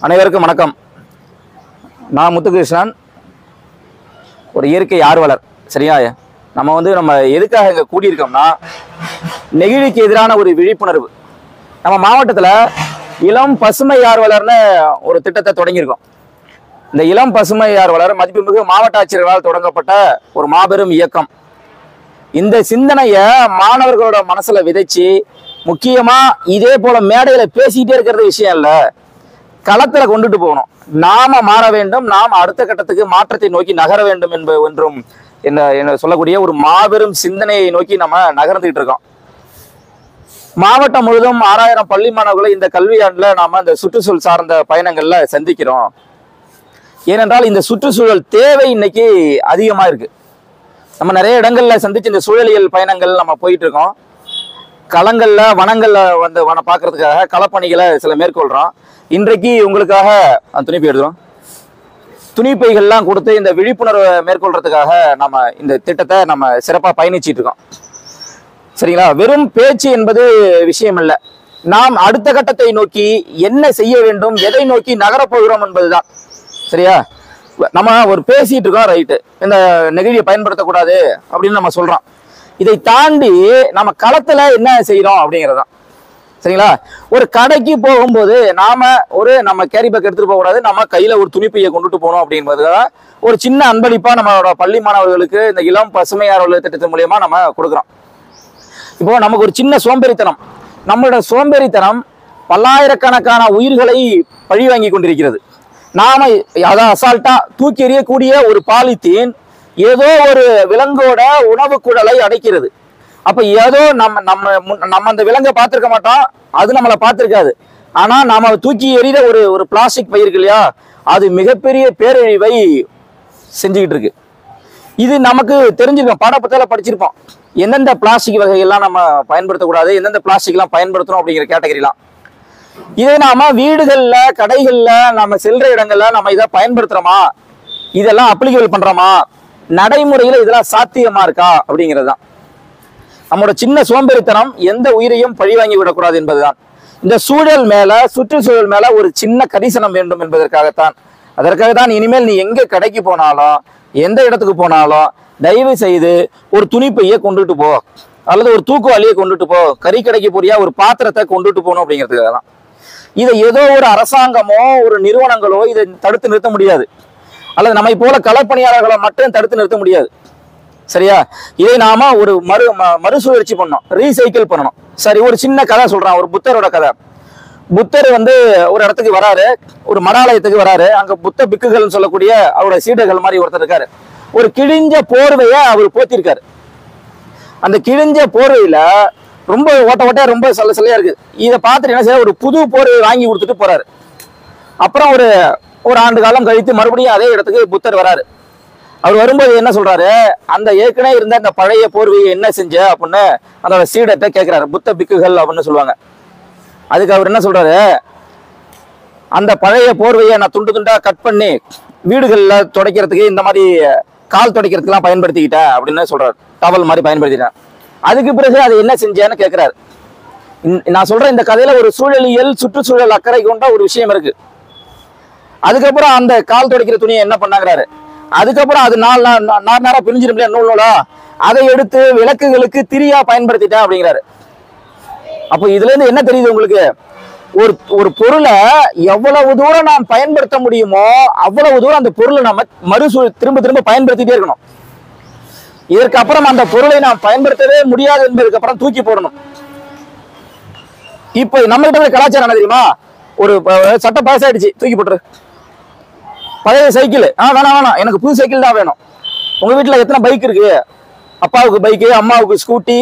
அனைவருக்கும் வணக்கம். நான் முத்துகிருஷ்ணன், ஒரு இயற்கை ஆர்வலர். சரியா? நம்ம எதுக்காக இங்கே கூடியிருக்கோம்னா, நெகிழிக்கு எதிரான ஒரு விழிப்புணர்வு. நம்ம மாவட்டத்தில் இளம் பசுமை ஆர்வலர்னு ஒரு திட்டத்தை தொடங்கியிருக்கோம். இந்த இளம் பசுமை ஆர்வலர் மதிப்புமிகு மாவட்ட ஆட்சியர்களால் தொடங்கப்பட்ட ஒரு மாபெரும் இயக்கம். இந்த சிந்தனையை மாணவர்களோட மனசுல விதைச்சு, முக்கியமா இதே போல மேடையில பேசிக்கிட்டே இருக்கிறது விஷயம் இல்லை, களத்துல கொண்டுட்டு போகணும். நாம மாற வேண்டும், நாம் அடுத்த கட்டத்துக்கு மாற்றத்தை நோக்கி நகர வேண்டும் என்றும் என்ன சொல்லக்கூடிய ஒரு மாபெரும் சிந்தனையை நோக்கி நம்ம நகர்ந்துகிட்டு இருக்கோம். மாவட்டம் முழுவதும் 6000 பள்ளி மாணவர்களை இந்த கல்வியாண்டுல நாம இந்த சுற்றுச்சூழல் சார்ந்த பயணங்கள்ல சந்திக்கிறோம். ஏனென்றால் இந்த சுற்றுச்சூழல் தேவை இன்னைக்கு அதிகமா இருக்கு. நம்ம நிறைய இடங்கள்ல சந்திச்சு இந்த சூழலியல் பயணங்கள் நம்ம போயிட்டு இருக்கோம். களங்கள்ல வனங்கள்ல வன பார்க்கறதுக்காக களப்பணிகளை சில மேற்கொள்றோம். இன்றைக்கு உங்களுக்காக துணிப்பை எடுத்துறோம். துணிப்பைகள்லாம் கொடுத்து இந்த விழிப்புணர்வை மேற்கொள்றதுக்காக நம்ம இந்த திட்டத்தை நம்ம சிறப்பாக பயணிச்சிட்டு இருக்கோம். சரிங்களா? வெறும் பேச்சு என்பது விஷயம் இல்லை. நாம் அடுத்த கட்டத்தை நோக்கி என்ன செய்ய வேண்டும், எதை நோக்கி நகரப்போகிறோம் என்பதுதான். சரியா? நம்ம ஒரு பேசிட்டு இருக்கோம், ரைட்டு, இந்த நெகிழியை பயன்படுத்தக்கூடாது அப்படின்னு நம்ம சொல்றோம். இதை தாண்டி நம்ம களத்துல என்ன செய்யறோம் அப்படிங்கிறதான். சரிங்களா? ஒரு கடைக்கு போகும்போது நம்ம கேரி பேக் எடுத்துட்டு போக கூடாது, நம்ம கையில ஒரு துணிப்பையை கொண்டுட்டு போகணும் அப்படிங்கிறதுதான் ஒரு சின்ன அன்பளிப்பா நம்மளோட பள்ளி மாணவர்களுக்கு இந்த இளம் பசுமை ஆர்வலர் திட்டத்தின் மூலியமா நம்ம கொடுக்குறோம். இப்போ நமக்கு ஒரு சின்ன சோம்பேறித்தனம், நம்மளோட சோம்பேறித்தனம் பல்லாயிரக்கணக்கான உயிர்களை பழி வாங்கி கொண்டிருக்கிறது. நாம அதான் அசால்ட்டா தூக்கி எறியக்கூடிய ஒரு பாலித்தீன் ஏதோ ஒரு விலங்கோட உணவு குழலை அடைக்கிறது. அப்ப ஏதோ நம்ம அந்த விலங்கை பார்த்திருக்க மாட்டோம், அது நம்மளை பார்த்திருக்காது. ஆனா நாம தூக்கி எறிகிற ஒரு பிளாஸ்டிக் பை இருக்கு இல்லையா, அது மிகப்பெரிய பேரழிவை செஞ்சுக்கிட்டு இருக்கு. இது நமக்கு தெரிஞ்சிருக்கோம், பாடப்புத்தகத்துல படிச்சிருப்போம். எந்தெந்த பிளாஸ்டிக் வகைகள்லாம் நம்ம பயன்படுத்தக்கூடாது, எந்தெந்த பிளாஸ்டிக் எல்லாம் பயன்படுத்தணும் அப்படிங்கிற கேட்டகரிலாம். இதே நாம வீடுகள்ல, கடைகள்ல, நம்ம செல்ற இடங்கள்ல நம்ம இதை பயன்படுத்துறோமா, இதெல்லாம் அப்ளிகபிள் பண்றோமா, நடைமுறையில இதெல்லாம் சாத்தியமா இருக்கா அப்படிங்கிறது தான். நம்மளோட சின்ன சோம்பேறித்தனம் எந்த உயிரையும் பழி வாங்கி விடக்கூடாது என்பதுதான். இந்த சூழல் மேல, சுற்றுச்சூழல் மேல ஒரு சின்ன கரிசனம் வேண்டும் என்பதற்காகத்தான். அதற்காகத்தான் இனிமேல் நீ எங்க கடைக்கு போனாலும், எந்த இடத்துக்கு போனாலும் தயவு செய்து ஒரு துணிப்பையை கொண்டுட்டு போ, அல்லது ஒரு தூக்குவாளியை கொண்டுட்டு போ. கறி கடைக்கு போறியா, ஒரு பாத்திரத்தை கொண்டுட்டு போகணும் அப்படிங்கிறதுக்காக தான். இதை ஏதோ ஒரு அரசாங்கமோ ஒரு நிறுவனங்களோ இதை தடுத்து நிறுத்த முடியாது, அல்லது நம்மை போல களப்பணியாளர்களை மட்டும் தடுத்து நிறுத்த முடியாது. சரியா? இதை நாம ஒரு மறுசுழற்சி பண்ணணும், ரீசைக்கிள் பண்ணணும். சரி, ஒரு சின்ன கதை சொல்றான், ஒரு புத்தரோட கதை. புத்தர் ஒரு இடத்துக்கு வராரு, ஒரு மடாலயத்துக்கு வராரு. அங்க புத்த பிக்குகள் சொல்லக்கூடிய அவரோட சீடர்கள் மாதிரி ஒருத்தர் இருக்காரு. ஒரு கிழிஞ்ச போர்வைய அவர் போத்திருக்காரு. அந்த கிழிஞ்ச போர்வையில ரொம்ப ஓட்டையா ரொம்ப சல்லையா இருக்கு. இதை பார்த்துட்டு என்ன செய்ய, ஒரு புது போர்வை வாங்கி கொடுத்துட்டு போறாரு. அப்புறம் ஒரு ஆண்டு காலம் கழித்து மறுபடியும் அதே இடத்துக்கு புத்தர் வராரு. அவர் வரும்போது என்ன சொல்றாரு, அந்த ஏற்கனவே இருந்த அந்த பழைய போர்வையை என்ன செஞ்ச அப்படின்னு அதோட சீடத்தை கேட்கிறாரு. புத்த பிக்குகள் அப்படின்னு சொல்லுவாங்க. அதுக்கு அவர் என்ன சொல்றாரு, அந்த பழைய போர்வையை நான் துண்டு துண்டா கட் பண்ணி வீடுகள்ல துடைக்கிறதுக்கு, இந்த மாதிரி கால் துடைக்கிறதுக்கெல்லாம் பயன்படுத்திக்கிட்டேன் அப்படின்னு சொல்றாரு. டவல் மாதிரி பயன்படுத்திட்டேன். அதுக்கு பிறகு அதை என்ன செஞ்சேன்னு கேட்கிறாரு. நான் சொல்றேன், இந்த கதையில ஒரு சூழலியல், சுற்றுச்சூழல் அக்கறை கொண்ட ஒரு விஷயம் இருக்கு. அதுக்கப்புறம் அந்த கால் துடைக்கிற துணியை என்ன பண்ணாங்கிறாரு. அதுக்கப்புறம் அது நாரா பிரிஞ்சிடும் இல்லையா, நூலா, அதை எடுத்து விளக்குகளுக்கு திரியா பயன்படுத்திட்டேன் அப்படிங்கிறாரு. அப்போ இதுல இருந்து என்ன தெரியுது உங்களுக்கு, ஒரு பொருளை எவ்வளவு தூரம் நாம் பயன்படுத்த முடியுமோ அவ்வளவு தூரம் அந்த பொருளை நம்ம திரும்ப பயன்படுத்திட்டே இருக்கணும். இதற்கு அப்புறம் அந்த பொருளை நாம் பயன்படுத்தவே முடியாது என்பதற்கு அப்புறம் தூக்கி போடணும். இப்ப நம்ம கிட்ட கலாச்சாரம் என்ன தெரியுமா, ஒரு சட்டை பழசாயிடுச்சு, தூக்கி போட்டுரு. பழைய சைக்கிள், வேணாம், எனக்கு புது சைக்கிள் தான் வேணும். உங்க வீட்டுல எத்தனை பைக் இருக்கு, அப்பாவுக்கு பைக்கு, அம்மாவுக்கு ஸ்கூட்டி,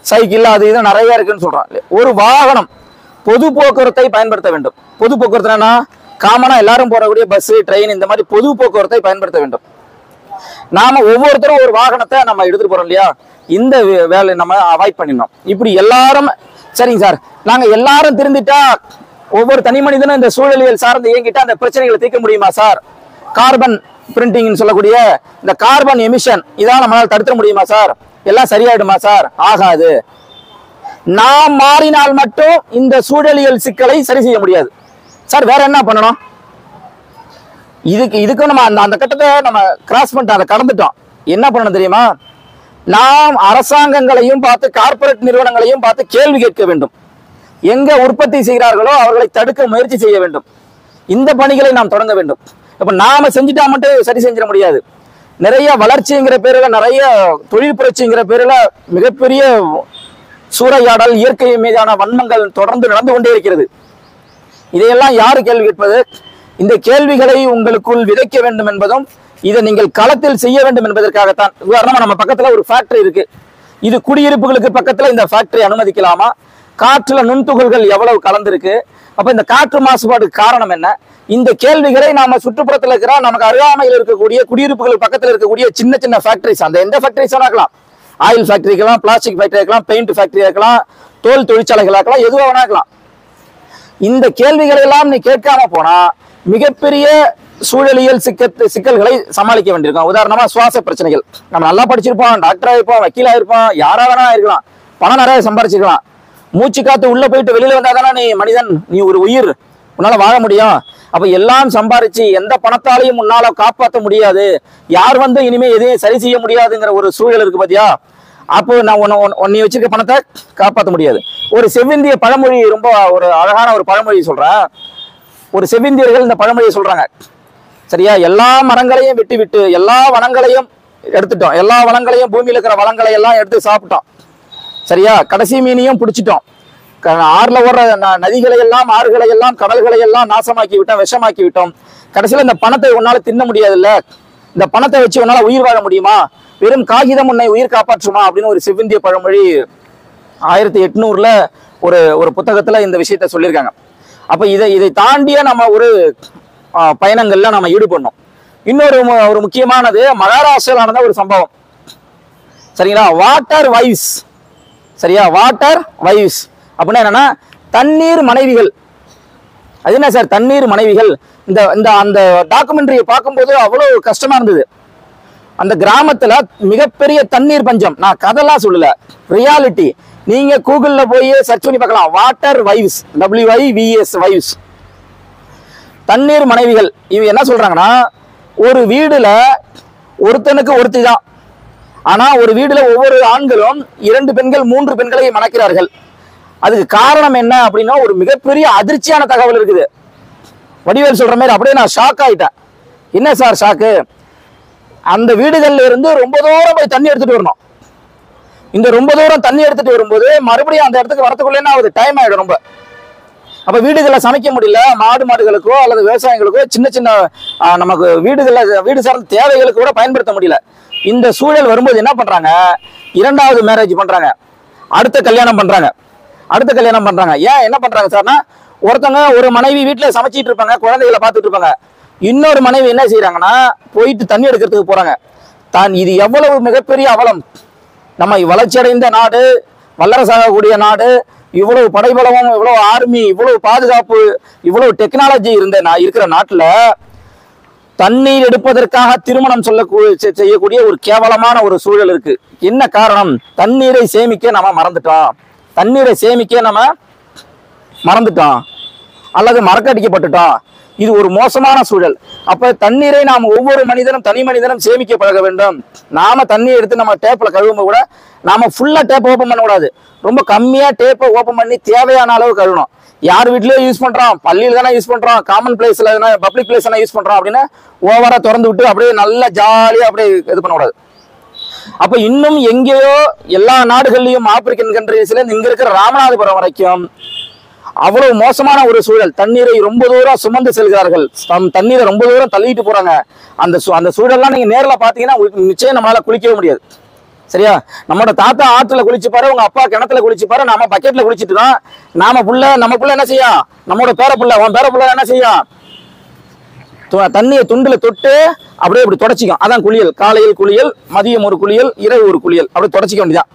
சைக்கிள், அது இது நிறைய இருக்குன்னு சொல்றான். ஒரு வாகனம், பொது போக்குவரத்தை பயன்படுத்த வேண்டும். பொது போக்குவரத்துனா காமனா எல்லாரும் போறக்கூடிய பஸ், ட்ரெயின், இந்த மாதிரி பொது போக்குவரத்தை பயன்படுத்த வேண்டும். நாம ஒவ்வொருத்தரும் ஒரு வாகனத்தை நம்ம எடுத்துட்டு போறோம் இல்லையா, இந்த வேலையை நம்ம அவாய்ட் பண்ணிடணும். இப்படி எல்லாரும், சரிங்க சார், நாங்க எல்லாரும் திருந்திட்டா, ஒவ்வொரு தனி மனிதனும் இந்த சூழலியல் சார்ந்து இயங்கிட்டா அந்த பிரச்சனைகளை தீர்க்க முடியுமா சார்? கார்பன் பிரிண்டிங் சொல்லக்கூடிய இந்த கார்பன் எமிஷன் இதான் நம்மளால தடுக்க முடியுமா சார்? எல்லாம் சரியாயிடுமா சார்? ஆகாது. நாம் மாறினால் மட்டும் இந்த சூழலியல் சிக்கலை சரி செய்ய முடியாது. சார் வேற என்ன பண்ணணும்? இதுக்கும் நம்ம அந்த கட்டத்தை நம்ம கிராஸ் பண்ணிட்டோம், அதை கடந்துட்டோம். என்ன பண்ணணும் தெரியுமா? நாம் அரசாங்கங்களையும் பார்த்து, கார்ப்பரேட் நிறுவனங்களையும் பார்த்து கேள்வி கேட்க வேண்டும். எங்க உற்பத்தி செய்கிறார்களோ அவர்களை தடுக்க முயற்சி செய்ய வேண்டும். இந்த பணிகளை நாம் தொடங்க வேண்டும். இப்ப நாம செஞ்சுட்டா மட்டும் சரி செஞ்சிட முடியாது. நிறைய வளர்ச்சிங்கிற பேரில், நிறைய தொழில் புரட்சிங்கிற பேரில் மிகப்பெரிய சூறையாடல், இயற்கை மீதான வன்மங்கள் தொடர்ந்து நடந்து கொண்டே இருக்கிறது. இதையெல்லாம் யாரு கேள்வி கேட்பது? இந்த கேள்விகளை உங்களுக்குள் விதைக்க வேண்டும் என்பதும், இதை நீங்கள் களத்தில் செய்ய வேண்டும் என்பதற்காகத்தான். உதாரணமா நம்ம பக்கத்துல ஒரு ஃபேக்டரி இருக்கு. இது குடியிருப்புகளுக்கு பக்கத்துல இந்த ஃபேக்டரி அனுமதிக்கலாமா? காற்றுல நுண்துகள்கள் எவ்வளவு கலந்திருக்கு? அப்ப இந்த காற்று மாசுபாடுக்கு காரணம் என்ன? இந்த கேள்விகளை நாம சுற்றுப்புறத்தில் இருக்கிற, நமக்கு அருகாமையில் இருக்கக்கூடிய குடியிருப்புகள் பக்கத்தில் இருக்கக்கூடிய சின்ன சின்ன ஃபேக்டரிஸ், அந்த எந்த ஃபேக்டரிஸ் இருக்கலாம், ஆயில் ஃபேக்டரி இருக்கலாம், பிளாஸ்டிக் ஃபேக்டரி இருக்கலாம், பெயிண்ட் ஃபேக்டரி இருக்கலாம், தோல் தொழிற்சாலைகள் இருக்கலாம், எதுவாக வேணா இருக்கலாம். இந்த கேள்விகளை எல்லாம் நீ கேட்காம போனா மிகப்பெரிய சூழலியல் சிக்கல்களை சமாளிக்க வேண்டியிருக்கும். உதாரணமா சுவாச பிரச்சனைகள். நம்ம நல்லா படிச்சிருப்போம், டாக்டரா இருப்போம், வக்கீலா இருப்போம், யாரா வேணா இருக்கலாம், பணம் நிறைய சம்பாரிச்சிருக்கலாம். மூச்சு காத்து உள்ள போயிட்டு வெளியில வந்தா தானே நீ மனிதன், நீ ஒரு உயிர், உன்னால வாழ முடியும். அப்ப எல்லாம் சம்பாரிச்சு எந்த பணத்தாலையும் உன்னால காப்பாற்ற முடியாது, யார் வந்து இனிமே எதையும் சரி செய்ய முடியாதுங்கிற ஒரு சூழல் இருக்கு பாத்தியா? அப்போ நான் உன்னை வச்சிருக்க பணத்தை காப்பாற்ற முடியாது. ஒரு செவ்விந்திய பழமொழி, ரொம்ப ஒரு அழகான ஒரு பழமொழி சொல்றேன். ஒரு செவ்விந்தியர்கள் இந்த பழமொழியை சொல்றாங்க. சரியா? எல்லா மரங்களையும் வெட்டி விட்டு எல்லா வளங்களையும் எடுத்துட்டோம், எல்லா வளங்களையும், பூமியில இருக்கிற வளங்களை எல்லாம் எடுத்து சாப்பிட்டோம். சரியா? கடைசி மீனையும் பிடிச்சிட்டோம். ஆறுல ஓடுற நதிகளை எல்லாம், ஆறுகளை எல்லாம், கடல்களை எல்லாம் நாசமாக்கி விட்டோம், விஷமாக்கி விட்டோம். கடைசியில இந்த பணத்தை உன்னால தின்ன முடியாது இல்ல, இந்த பணத்தை வச்சு உன்னால உயிர் வாழ முடியுமா? வெறும் காகிதம் உன்னை உயிர் காப்பாற்றுமா? அப்படின்னு ஒரு செவ்விந்திய பழமொழி 1800 ஒரு புத்தகத்துல இந்த விஷயத்த சொல்லியிருக்காங்க. அப்ப இதை தாண்டிய நம்ம ஒரு பயணங்கள்ல நம்ம ஈடுபடணும். இன்னொரு ஒரு முக்கியமானது மகாராஷ்டிரால நடந்த ஒரு சம்பவம். சரிங்களா? வாட்டர் வைவ்ஸ். சரியா? வாட்டர் வைவ்ஸ் அப்படின்னா என்னன்னா தண்ணீர் மனைவிகள். அது என்ன சார் தண்ணீர் மனைவிகள்? அந்த டாக்குமெண்ட்ரியை பார்க்கும்போது அவ்வளவு கஷ்டமா இருந்தது. அந்த கிராமத்துல மிகப்பெரிய தண்ணீர் பஞ்சம். நான் கதைலாம் சொல்லல, ரியாலிட்டி. நீங்க கூகுள்ல போய் சர்ச் பண்ணி பார்க்கலாம். வாட்டர் வைவ்ஸ், WIVS வைவ்ஸ், தண்ணீர் மனைவிகள். இவங்க என்ன சொல்றாங்கன்னா, ஒரு வீடுல ஒருத்தனுக்கு ஒருத்தி தான். ஆனா ஒரு வீடுல ஒவ்வொரு ஆண்களும் 2 பெண்கள் 3 பெண்களை மணக்கிறார்கள். அதுக்கு காரணம் என்ன அப்படின்னா, ஒரு மிகப்பெரிய அதிர்ச்சியான தகவல் இருக்குது. வடிவேல் சொல்ற மாதிரி அப்படியே நான் ஷாக் ஆயிட்டேன். என்ன சார் ஷாக்கு? அந்த வீடுகள்ல இருந்து ரொம்ப தூரம் போய் தண்ணி எடுத்துட்டு வரணும். இந்த ரொம்ப தூரம் தண்ணி எடுத்துட்டு வரும்போது மறுபடியும் அந்த இடத்துக்கு வரத்துக்குள்ள என்ன ஆகுது? டைம் ஆயிடும் ரொம்ப. அப்ப வீடுகளை சமைக்க முடியல, மாடுகளுக்கோ அல்லது விவசாயிகளுக்கோ சின்ன சின்ன நமக்கு வீடு சார்ந்த தேவைகளுக்கு கூட பயன்படுத்த முடியல. இந்த சூழல் வரும்போது என்ன பண்றாங்க? 2வது மேரேஜ் பண்றாங்க, அடுத்த கல்யாணம் பண்றாங்க. ஏன் என்ன பண்றாங்க சார்னா, ஒருத்தவங்க ஒரு மனைவி வீட்டுல சமைச்சிட்டு இருப்பாங்க, குழந்தைகளை பார்த்துட்டு இருப்பாங்க. இன்னொரு மனைவி என்ன செய்யறாங்கன்னா, போயிட்டு தண்ணி எடுக்கிறதுக்கு போறாங்க. இது எவ்வளவு மிகப்பெரிய அவலம்! நம்ம வளர்ச்சி அடைந்த நாடு, வல்லரசாகக்கூடிய நாடு, இவ்வளவு படைபலமும், இவ்வளவு ஆர்மி, இவ்வளவு பாதுகாப்பு, இவ்வளவு டெக்னாலஜி இருக்கிற நாட்டுல தண்ணீர் எடுப்பதற்காக திருமணம் செய்யக்கூடிய ஒரு கேவலமான ஒரு சூழல் இருக்கு. என்ன காரணம்? தண்ணீரை சேமிக்க நம்ம மறந்துட்டோம் அல்லது மறக்கடிக்கப்பட்டுட்டோம். இது ஒரு மோசமான சூழல். அப்ப தண்ணீரை நாம் ஒவ்வொரு மனிதனும், தனி மனிதனும் சேமிக்க பழக வேண்டும். நாம தண்ணீர் எடுத்து நம்ம டேப்ல கழுவும் கூட நாம ஃபுல்லா டேப் ஓப்பன் பண்ணக்கூடாது. ரொம்ப கம்மியா டேப்பை ஓப்பன் பண்ணி தேவையான அளவு கழுவணும். யார் வீட்லயும் யூஸ் பண்றோம், பள்ளியில தானே யூஸ் பண்றோம், காமன் பிளேஸ்ல பப்ளிக் பிளேஸ் யூஸ் பண்றோம் அப்படின்னா ஓவரா திறந்து விட்டு அப்படியே நல்லா ஜாலியா அப்படியே இது பண்ணக்கூடாது. அப்ப இன்னும் எங்கேயோ எல்லா நாடுகள்லயும், ஆப்பிரிக்கன் கண்ட்ரீஸ்ல இங்க இருக்கிற ராமநாதபுரம் வரைக்கும் அவ்வளவு மோசமான ஒரு சூழல். தண்ணீரை ரொம்ப தூரம் சுமந்து செல்கிறார்கள், தண்ணீரை ரொம்ப தூரம் தள்ளிட்டு போறாங்க. அந்த சூழல்லாம் நீங்க நேரில் பாத்தீங்கன்னா நிச்சயம் நம்மளால குளிக்கவே முடியாது. சரியா? நம்மளோட தாத்தா ஆற்றுல குளிச்சு பாரு, உங்க அப்பா கிணத்துல குளிச்சு பாரு, நம்ம பக்கெட்ல குளிச்சுட்டு இருக்கோம். நம்ம புள்ள என்ன செய்யும்? நம்மளோட உன் பேர புள்ள என்ன செய்யும்? தண்ணியை துண்டுல தொட்டு அப்படியே இப்படி தொடச்சிக்கும். அதான் குளியல். காலையில் குளியல், மதியம் ஒரு குளியல், இரவு ஒரு குளியல், அப்படியே தொடச்சிக்க வேண்டியதான்.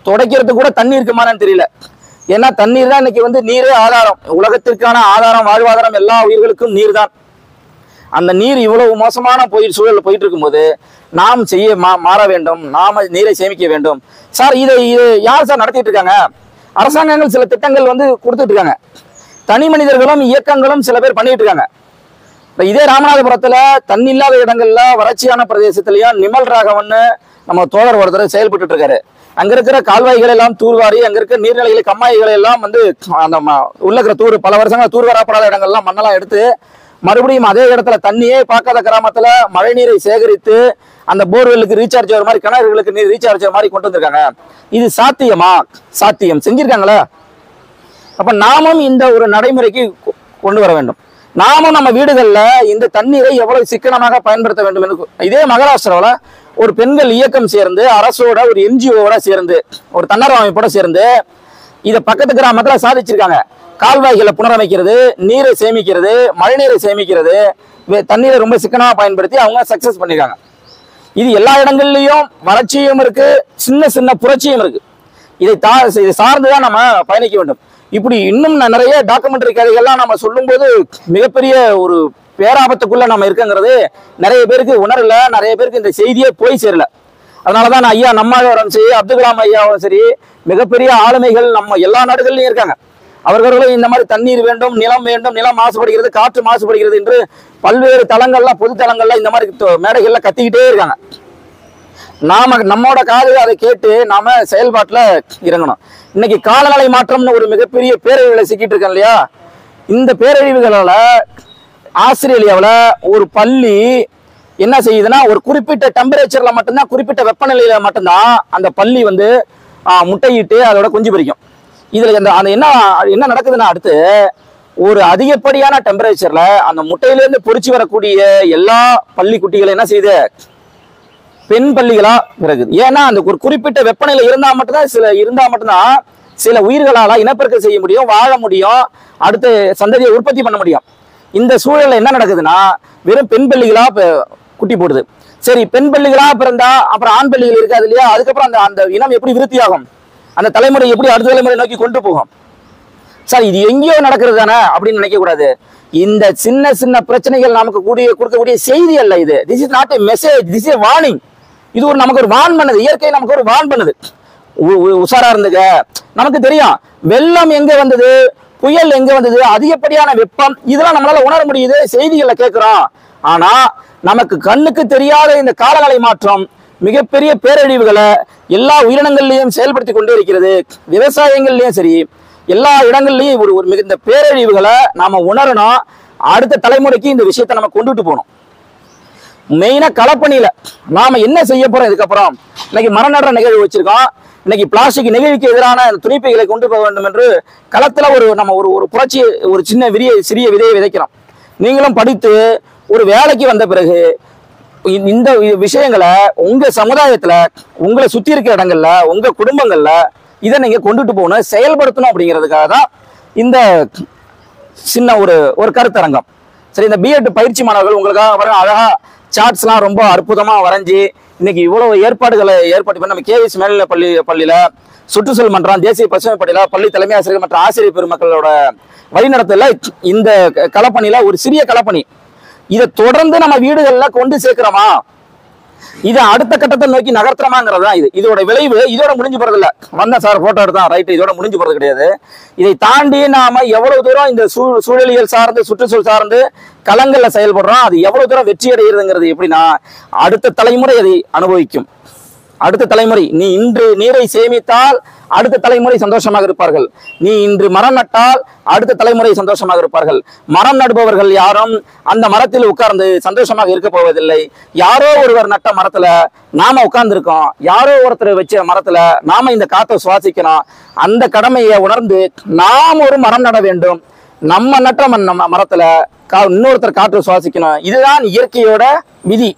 துடைக்கிறதுக்கு கூட தண்ணி இருக்குமான்னு தெரியல. ஏன்னா தண்ணீர் தான் இன்னைக்கு நீரே ஆதாரம், உலகத்திற்கான ஆதாரம், வாழ்வாதாரம், எல்லா உயிர்களுக்கும் நீர் தான். அந்த நீர் இவ்வளவு மோசமான சூழல்ல போயிட்டு இருக்கும்போது நாம் மாற வேண்டும், நாம நீரை சேமிக்க வேண்டும். சார் இதை யார் சார் நடத்திட்டு இருக்காங்க? அரசாங்கங்கள் சில திட்டங்கள் கொடுத்துட்டு இருக்காங்க. தனி மனிதர்களும் இயக்கங்களும் சில பேர் பண்ணிட்டு இருக்காங்க. இதே ராமநாதபுரத்துல தண்ணி இல்லாத இடங்கள்ல வறட்சியான பிரதேசத்திலயும் நிமல் ராகவன்னு நம்ம தோழர் ஒருத்தர் செயல்பட்டு இருக்காரு. அங்க இருக்கிற கால்வாய்கள் எல்லாம் தூர்வாரி, அங்க இருக்கிற நீர்நிலைகளை கம்மாய்களை எல்லாம் வந்து அந்த உள்ள இருக்கிற பல வருஷங்கள் தூர்வாரப்படாத இடங்கள்லாம் மண்ணெல்லாம் எடுத்து மறுபடியும் அதே இடத்துல தண்ணியே பார்க்காத கிராமத்துல மழை நீரை சேகரித்து அந்த போர்வெல்லுக்கு ரீசார்ஜ் ஆகிற மாதிரி, கிணறுகளுக்கு நீர் ரீசார்ஜ் ஆகிற மாதிரி கொண்டு வந்திருக்காங்க. இது சாத்தியமா? சாத்தியம். செஞ்சிருக்காங்களா? அப்ப நாமும் இந்த ஒரு நடைமுறைக்கு கொண்டு வர வேண்டும். நாமும் நம்ம வீடுகள்ல இந்த தண்ணீரை எவ்வளவு சிக்கனமாக பயன்படுத்த வேண்டும் என்று. இதே மகாராஷ்டிராவில் ஒரு பெண்கள் இயக்கம் சேர்ந்து அரசோட ஒரு என்ஜிஓட சேர்ந்து ஒரு தன்னார்வ அமைப்போட சேர்ந்து இதை பக்கத்து கிராமத்துல சாதிச்சிருக்காங்க. கால்வாய்களை புனரமைக்கிறது, நீரை சேமிக்கிறது, மழைநீரை சேமிக்கிறது, தண்ணீரை ரொம்ப சிக்கனமாக பயன்படுத்தி அவங்க சக்சஸ் பண்ணிருக்காங்க. இது எல்லா இடங்கள்லயும் வறட்சியும் இருக்கு, சின்ன சின்ன புரட்சியும் இருக்கு. இதை சார்ந்துதான் நம்ம பயணிக்க வேண்டும். இப்படி இன்னும் நிறைய டாக்குமெண்ட்ரி கதைகள்லாம் நம்ம சொல்லும்போது மிகப்பெரிய ஒரு பேராபத்துக்குள்ள நம்ம இருக்குங்கிறது நிறைய பேருக்கு உணரல, நிறைய பேருக்கு இந்த செய்தியே போய் சேரல. அதனாலதான் ஐயா நம்மாழ்வாரும் சரி, அப்துல் கலாம் ஐயாவும் சரி, மிகப்பெரிய ஆளுமைகள் நம்ம எல்லா நாடுகள்லயும் இருக்காங்க. அவர்களும் இந்த மாதிரி தண்ணீர் வேண்டும், நிலம் வேண்டும், நிலம் மாசுபடுகிறது, காற்று மாசுபடுகிறது என்று பல்வேறு தளங்கள்ல பொது தளங்கள்ல இந்த மாதிரி மேடைகள்ல கத்திக்கிட்டே இருக்காங்க. நம்மோட காது அதை கேட்டு நாம செயல்பாட்டுல இறங்கணும். இன்னைக்கு காலநிலை மாற்றம்னு ஒரு மிகப்பெரிய பேரழிவுகளை சிக்கிட்டு இருக்கேன் இல்லையா? இந்த பேரழிவுகளால ஆஸ்திரேலியாவில் ஒரு பள்ளி என்ன செய்யுதுன்னா, ஒரு குறிப்பிட்ட டெம்பரேச்சர்ல மட்டும்தான், குறிப்பிட்ட வெப்பநிலையில மட்டும்தான் அந்த பள்ளி வந்து முட்டையிட்டு அதோட குஞ்சு பறிக்கும். இதுல அந்த என்ன நடக்குதுன்னா, அடுத்து ஒரு அதிகப்படியான டெம்பரேச்சர்ல அந்த முட்டையிலேருந்து பொறிச்சு வரக்கூடிய எல்லா பள்ளி குட்டிகளை என்ன செய்யுது, பெண் பள்ளிகளா பிறகுது. ஏன்னா அந்த ஒரு குறிப்பிட்ட வெப்பநிலை இருந்தா மட்டும்தான் சில உயிர்களால இனப்பெருக்கம் செய்ய முடியும், வாழ முடியும், அடுத்த சந்ததியை உற்பத்தி பண்ண முடியும். இந்த சூழல்ல என்ன நடக்குதுன்னா, வெறும் பெண் பள்ளிகளா குட்டி போடுது. சரி, பெண் பள்ளிகளா பிறந்தா அப்புறம் ஆண் பள்ளிகள் இருக்காது இல்லையா? அதுக்கப்புறம் அந்த இனம் எப்படி விருத்தியாகும், அந்த தலைமுறை எப்படி அடுத்த தலைமுறை நோக்கி கொண்டு போகும்? சார், இது எங்கேயோ நடக்கிறது தானே அப்படின்னு நினைக்க கூடாது. இந்த சின்ன சின்ன பிரச்சனைகள் நமக்கு கொடுக்கக்கூடிய செய்தி அல்ல இது. This is not a message, this is warning. இது ஒரு நமக்கு ஒரு வான் பண்ணுது, இயற்கை நமக்கு ஒரு வான் பண்ணுது. உஷாரா இருந்துங்க. நமக்கு தெரியும் வெள்ளம் எங்க வந்தது, புயல் எங்க வந்தது, அதிகப்படியான வெப்பம், இதெல்லாம் நம்மளால உணர முடியுது, செய்திகளை கேட்கிறோம். ஆனா நமக்கு கண்ணுக்கு தெரியாத இந்த காலநிலை மாற்றம் மிகப்பெரிய பேரழிவுகளை எல்லா உயிரினங்கள்லையும் செயல்படுத்தி கொண்டே இருக்கிறது. விவசாயங்கள்லயும் சரி, எல்லா இடங்கள்லயும் ஒரு மிகுந்த பேரழிவுகளை நாம உணரணும். அடுத்த தலைமுறைக்கு இந்த விஷயத்தை நம்ம கொண்டுட்டு போகணும். மெயினா களப்பணியில நாம என்ன செய்ய போறோம் இதுக்கப்புறம்? இன்னைக்கு மரம் நடுற நிகழ்வு வச்சிருக்கோம். இன்னைக்கு பிளாஸ்டிக் நெகிழிக்கு எதிரான துணிப்பைகளை கொண்டு போக வேண்டும் என்று களத்துல நம்ம ஒரு புரட்சி, ஒரு சிறிய விதையை விதைக்கிறோம். நீங்களும் படித்து ஒரு வேலைக்கு வந்த பிறகு இந்த விஷயங்களை உங்க சமுதாயத்துல, உங்களை சுத்தி இருக்கிற இடங்கள்ல, உங்க குடும்பங்கள்ல இதை நீங்க கொண்டுட்டு போகணும், செயல்படுத்தணும். அப்படிங்கிறதுக்காக தான் இந்த சின்ன ஒரு கருத்தரங்கம். சரி, இந்த பிஎட் பயிற்சி மாணவர்கள் உங்களுக்காக அழகா சார்ட்ஸ்லாம் ரொம்ப அற்புதமா வரைஞ்சி இன்னைக்கு இவ்வளவு ஏற்பாடு பண்ணி நம்ம கேவிஎஸ் மேல்நிலை பள்ளியில சுற்றுச்சூழல் மன்றம், தேசிய பசுமை பள்ளியில பள்ளி தலைமை ஆசிரியர் மற்றும் ஆசிரியர் பெருமக்களோட வழிநடத்தல இந்த களப்பணியில ஒரு சிறிய களப்பணி. இதை தொடர்ந்து நம்ம வீடுகள்ல கொண்டு சேர்க்கிறோமா, இதை அடுத்த கட்டத்தை நோக்கி நகர்த்துறமாங்கிறது தான் இதோட விளைவு. இதோட முடிஞ்சு போறது இல்ல. வந்த சார் போட்டோ எடுத்தான், ரைட், இதோட முடிஞ்சு போறது கிடையாது. இதை தாண்டி நாம எவ்வளவு தூரம் இந்த சூழலியல் சார்ந்து, சுற்றுச்சூழல் சார்ந்து களங்கள்ல செயல்படுறோம், அது எவ்வளவு தூரம் வெற்றி அடைகிறதுங்கிறது எப்படின்னா, அடுத்த தலைமுறை அதை அனுபவிக்கும். அடுத்த தலைமுறை, நீ இன்று நீரை சேமித்தால் அடுத்த தலைமுறை சந்தோஷமாக இருப்பார்கள். நீ இன்று மரம் நட்டால் அடுத்த தலைமுறை சந்தோஷமாக இருப்பார்கள். மரம் நடுபவர்கள் யாரும் அந்த மரத்தில் உட்கார்ந்து சந்தோஷமாக இருக்க போவதில்லை. யாரோ ஒருவர் நட்ட மரத்துல நாம உட்கார்ந்து இருக்கோம், யாரோ ஒருத்தர் வச்ச மரத்துல நாம இந்த காற்றை சுவாசிக்கணும். அந்த கடமையை உணர்ந்து நாம் ஒரு மரம் நட வேண்டும். நம்ம நட்ட மரத்துல இன்னொருத்தர் காற்று சுவாசிக்கணும். இதுதான் இயற்கையோட விதி.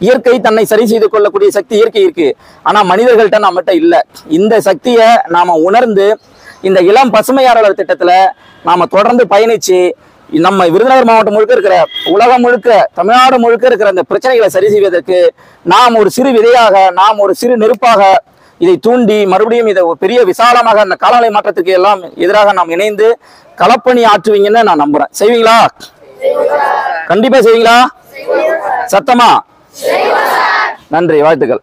இயற்கை தன்னை சரி செய்து கொள்ளக்கூடிய சக்தி இயற்கை இருக்கு. ஆனா மனிதர்கள்ட்ட நம்மகிட்ட இல்ல. இந்த சக்தியை நாம உணர்ந்து இந்த இளம் பசுமையாளர் திட்டத்துல நாம தொடர்ந்து பயணிச்சு நம்ம விருதுநகர் மாவட்டம் முழுக்க இருக்கிற, உலகம் முழுக்க, தமிழ்நாடு முழுக்க இருக்கிற அந்த பிரச்சனைகளை சரி செய்வதற்கு நாம் ஒரு சிறு விதையாக, நாம் ஒரு சிறு நெருப்பாக இதை தூண்டி மறுபடியும் இதை ஒரு பெரிய விசாலமாக அந்த காலநிலை மாற்றத்துக்கு எல்லாம் எதிராக நாம் இணைந்து களப்பணி ஆற்றுவீங்கன்னு நான் நம்புறேன். செய்வீங்களா? கண்டிப்பா செய்வீங்களா? சத்தமா? நன்றி, வாழ்த்துக்கள்.